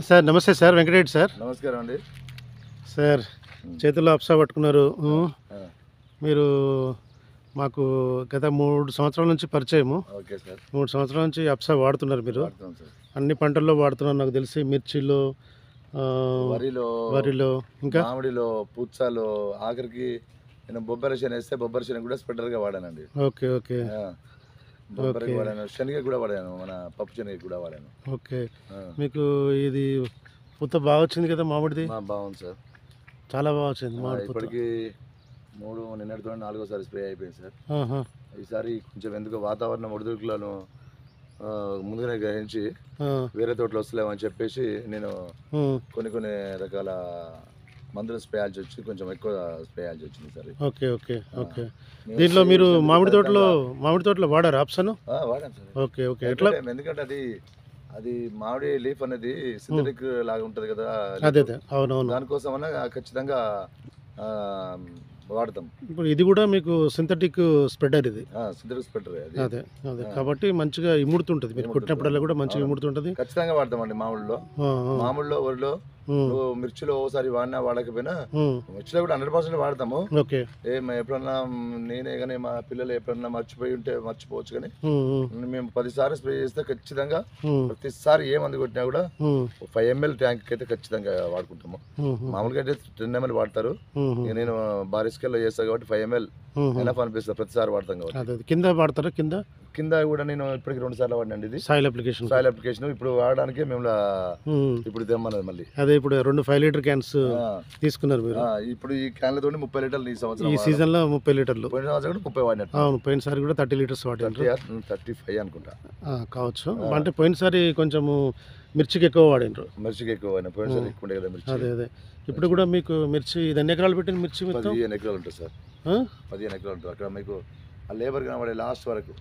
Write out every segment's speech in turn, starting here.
Sir నమస్తే sir, Venkatareddy sir. నమస్కారం అండి. సార్ చేతుల్లో అప్సా పట్టుకున్నారు. ఆ, మీరు మాకు గత 3 సంవత్సరాల నుంచి పరిచయము. Okay sir. 3 సంవత్సరాల నుంచి అప్సా వాడుతున్నారు మీరు. వాడుతున్నాం సార్. అన్ని పంటల్లో వాడుతున్నారు నాకు తెలిసి. మిర్చిలో, వరిలో, వరిలో, ఇంకా మామిడిలో, పుచ్చాలో, ఆఖరికి నేను బొబ్బరి శనగ వేస్తే బొబ్బరి శనగ కూడా స్ప్రెడర్గా వాడానండి. ఓకే ఓకే బొబ్బరికి వాడాను, శనగ కూడా వాడాను, మన పప్పు శనగ కూడా వాడాను. ఓకే. మీకు ఇది పూత బాగా వచ్చింది కదా మామిడిది? బాగుంది సార్, చాలా బాగా వచ్చింది మామిడి పూత. ఇప్పటికి నిన్నటితో 4వ సారి స్ప్రే అయిపోయింది సార్. ఆహా. ఈసారి కొంచెం ఎందుకు వాతావరణం ఒడిదుడుకులను ముందుగానే గ్రహించి వేరే తోటలు వస్తలేమని చెప్పేసి నేను కొన్ని రకాల మందులు స్ప్రే చేయాల్సి వచ్చి కొంచెం ఎక్కువ స్ప్రే చేయాల్సి వచ్చింది సార్. Okay okay okay. దీంట్లో మీరు మామిడి తోటలో వాడారు ఆప్షన్? వాడాను సార్. Okay okay. ఎట్లా? ఎందుకంటే అది మామిడి లీఫ్ అనేది సింథటిక్ లాగా ఉంటుంది కదా, అదే అవునవును. దానికోసం అన్న ఖచ్చితంగా వాడతాం. ఇప్పుడు ఇది కూడా మీకు సింథటిక్ స్ప్రెడర్, ఇది సింథటిక్ స్ప్రెడర్. అదే అదే కాబట్టి మంచిగా ఇముడుతుంటుంది. మీరు కొట్టినప్పుడల్లా కూడా మంచిగా ఇముడుతుంటుంది. ఖచ్చితంగా వాడతామండి మామిడిలో, వరిలో, మిర్చిలో ఓసారి వాడినా వాడకపోయినా మిర్చిలో కూడా 100% వాడతాము. ఓకే. ఎప్పుడన్నా నేనే కానీ మా పిల్లలు ఎప్పుడన్నా మర్చిపోయి ఉంటే మర్చిపోవచ్చు, కానీ మేము 10 సార్లు స్ప్రే చేస్తే ఖచ్చితంగా ప్రతిసారి ఏ మందు కొట్టినా కూడా 5 ml ట్యాంక్ అయితే ఖచ్చితంగా వాడుకుంటాము. మామూలుగా అయితే 10 ml వాడతారు, నేను భారీ స్కేల్లో చేస్తాను కాబట్టి 5 ml ఎనఫ్ అనిపిస్తుంది. ప్రతిసారి వాడతాం కాబట్టి. కింద వాడతారా? కింద కూడా నేను ఇప్పటికి 2 సార్లు వాడినండి. ఇది సాయిల్ అప్లికేషన్ ఇప్పుడు వాడడానికి మేము ఇప్పుడు తెమ్మన్నది మళ్ళీ. అదే ఇప్పుడు 2 5 లీటర్ క్యాన్స్ తీసుకున్నారు మీరు. ఇప్పుడు ఈ క్యాన్లతో 30 లీటర్లు ఈ సంవత్సరం, ఈ సీజన్ లో 30 లీటర్లు. పోయిన సంవత్సరం కూడా 30 వాడినట్టు. అవును, పోయినసారి కూడా 30 లీటర్స్ వాడారు. 35 అనుకుంటా కావచ్చు. అంటే పోయినసారి కొంచెము మిర్చికి ఎక్కువ వాడినారు. పోయినసారి ఎక్కువ ఉండే కదా మిర్చి. అదే ఇప్పుడు కూడా మీకు మిర్చి ఇది ఎన్ని ఎకరాలు పెట్టిన మిర్చి? 15 ఎకరాలు ఉంటుంది సార్. 15 ఎకరాలు ఉంటుంది. అక్కడ మీకు ఆ లేబర్ కనబడే లాస్ట్ వరకు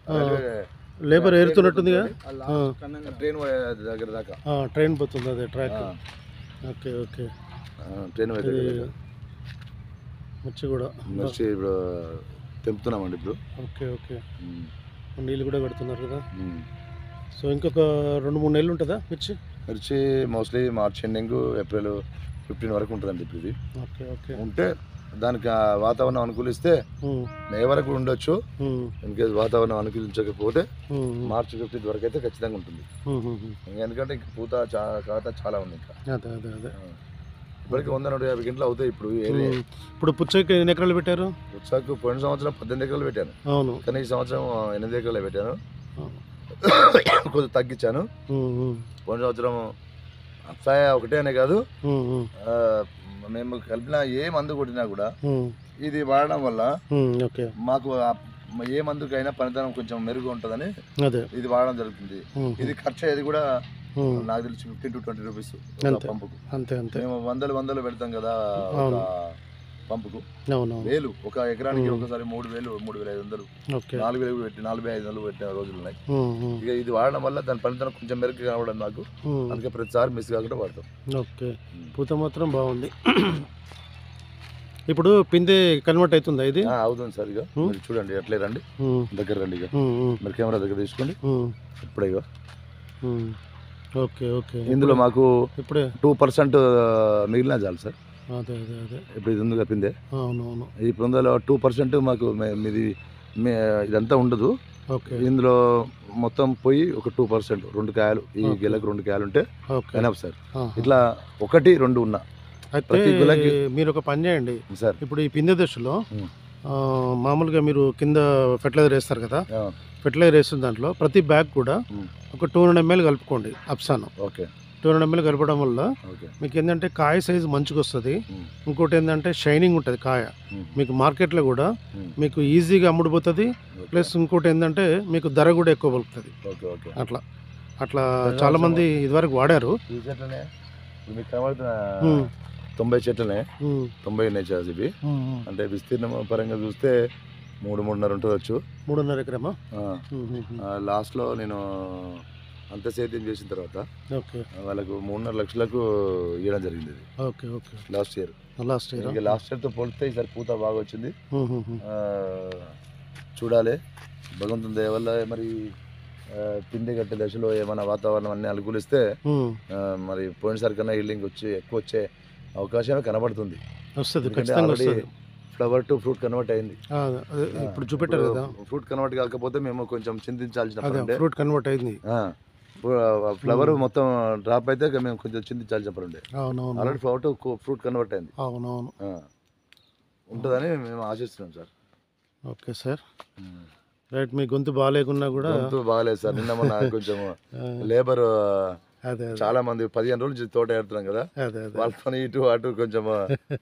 లేబర్ ఏరుతున్నట్టుంది కదా, ట్రైన్ దగ్గర దాకా. ట్రైన్ పోతుంది, అదే ట్రాక్. Okay okay. ట్రైన్ మిర్చి కూడా ఇప్పుడు తెంపుతున్నామండి ఇప్పుడు. Okay okay. నీళ్ళు కూడా పెడుతున్నారు కదా. సో ఇంకొక 2-3 నెలలు ఉంటుందా మిర్చి? మోస్ట్లీ మార్చ్ ఎండింగ్, ఏప్రిల్ 15 వరకు ఉంటుందండి ఇప్పుడు ఇది. Okay okay. ఉంటే దానికి వాతావరణం అనుకూలిస్తే మే వరకు ఉండొచ్చు. ఇన్కేస్ వాతావరణం అనుకూలించకపోతే మార్చి 15 వరకు అయితే ఖచ్చితంగా ఉంటుంది. ఎందుకంటే ఇంక పూత ఖాతా చాలా ఉంది. ఇంకా ఇప్పటికి 100-150 గంటలు అవుతాయి. ఇప్పుడు పుచ్చకి ఎన్ని ఎకరాలు పెట్టారు? పుచ్చకు పోయిన సంవత్సరం 18 ఎకరాలు పెట్టాను. అవును. కానీ ఈ సంవత్సరం 8 ఎకరాలు పెట్టాను. కొంచెం తగ్గించాను. పోయిన సంవత్సరం అప్సాయ ఒకటే అనే కాదు, మేము కలిపిన ఏ మందు కొట్టినా కూడా ఇది వాడడం వల్ల మాకు ఏ మందుకైనా పనితనం కొంచెం మెరుగు ఉంటుందని ఇది వాడడం జరుగుతుంది. ఇది ఖర్చు అయ్యేది కూడా నాకు తెలిసి 15 to 20 రూపీస్ పంపుకు. మేము వందలు పెడతాం కదా పంపుకు. 1000 ఒక ఎకరానికి ఒకసారి 3000, 3500, 4000 పెట్టి 4500 పెట్టిన రోజులు ఉన్నాయి. ఇక ఇది వాడడం వల్ల దాని పనితనం కొంచెం మెరుగు కావడం నాకు, అందుకే ప్రతిసారి మిస్ కాకుండా వాడతాం. ఓకే. పూత మాత్రం బాగుంది. ఇప్పుడు పిందె కన్వర్ట్ అవుతుందా? ఇది అవుతుంది సార్. ఇక మీరు చూడండి, ఎట్లే రండి, దగ్గర రండి, ఇక మీరు కెమెరా దగ్గర తీసుకోండి. ఇప్పుడే ఇక ఓకే ఓకే. ఇందులో మాకు ఇప్పుడే 2% మిగిలిన చాలు సార్. అదే అదే అదే. ఇప్పుడు ఇది ఉంది కప్పిందే. అవునవును. ఇప్పుడు ఇందులో 2% మాకు ఇది ఇదంతా ఉండదు. ఓకే. ఇందులో మొత్తం పోయి ఒక 2%, 2 కాయలు, ఈ గెలకు 2 కాయలు ఉంటే ఎనఫ్ సార్. ఇట్లా 1-2 ఉన్నా మీరు ఒక పని చేయండి సార్. ఇప్పుడు ఈ పిందె దశలో మామూలుగా మీరు కింద ఫెర్టిలైజర్ వేస్తారు కదా, ఫెర్టిలైజర్ వేస్తున్న దాంట్లో ప్రతి బ్యాగ్ కూడా ఒక 200 ml కలుపుకోండి అప్సాను. ఓకే. 200 ml కలపడం వల్ల మీకు ఏంటంటే కాయ సైజు మంచిగా వస్తుంది. ఇంకోటి ఏంటంటే షైనింగ్ ఉంటుంది కాయ. మీకు మార్కెట్లో కూడా మీకు ఈజీగా అమ్ముడుపోతుంది. ప్లస్ ఇంకోటి ఏంటంటే మీకు ధర కూడా ఎక్కువ పలుకుతుంది. అట్లా చాలామంది ఇదివరకు వాడారు. 90 చెట్లనే 90 ఉన్నాయి సార్. ఇవి అంటే విస్తీర్ణం పరంగా చూస్తే 3-3.5 ఉండవచ్చు. 3.5 ఎకరమా? లాస్ట్లో నేను అంత సేద్యం చేసిన తర్వాత వాళ్ళకు 3.5 లక్షలకు ఇవ్వడం జరిగింది. Okay okay. లాస్ట్ ఇయర్తో పోలిస్తే ఈసారి పూత బాగా వచ్చింది. చూడాలి, భగవంతుని దయ వల్ల మరి పిండి కట్టే దశలో ఏమైనా వాతావరణం అన్నీ అనుకూలిస్తే మరి పోయినసారి కన్నా ఈల్డింగ్ ఎక్కువ వచ్చే అవకాశమే కనబడుతుంది. వస్తుంది, ఎందుకంటే ఖచ్చితంగా ఆల్రెడీ వస్తుంది. ఫ్లవర్ టు ఫ్రూట్ కన్వర్ట్ అయింది. అదే ఇప్పుడు చూపెట్టారు కదా, ఫ్రూట్ కన్వర్ట్ కాకపోతే మేము కొంచెం చింతించాల్సిన అదే పని ఉండే. ఫ్రూట్ కన్వర్ట్ అయింది. ఫ్లవర్ మొత్తం డ్రాప్ అయితే ఇక మేము కొంచెం చింతించాల్సిన పని ఉండే. అవునవును, already flower to fruit convert అయింది. అవునవును. ఉంటుందని మేము ఆశిస్తున్నాం సార్. Okay sir, right. మీ గొంతు బాగాలేకున్నా కూడా గొంతు బాగాలేదు సార్. నిన్న మొన్న కొంచెం లేబర్ అదే చాలా మంది 15 రోజుల నుంచి తోట ఏడుతున్నాం కదా, అదే అదే వాళ్ళ పని ఇటు అటు కొంచెం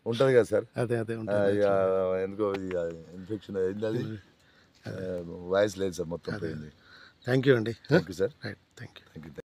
ఉంటది కదా సార్. అదే అదే ఇక ఉంటుంది. ఎందుకో ఇన్ఫెక్షన్ అయింది, అది వాయిస్ లేదు సార్, మొత్తం పోయింది. థ్యాంక్ యూ అండి. Thank you sir. Right, thank you. Thank you.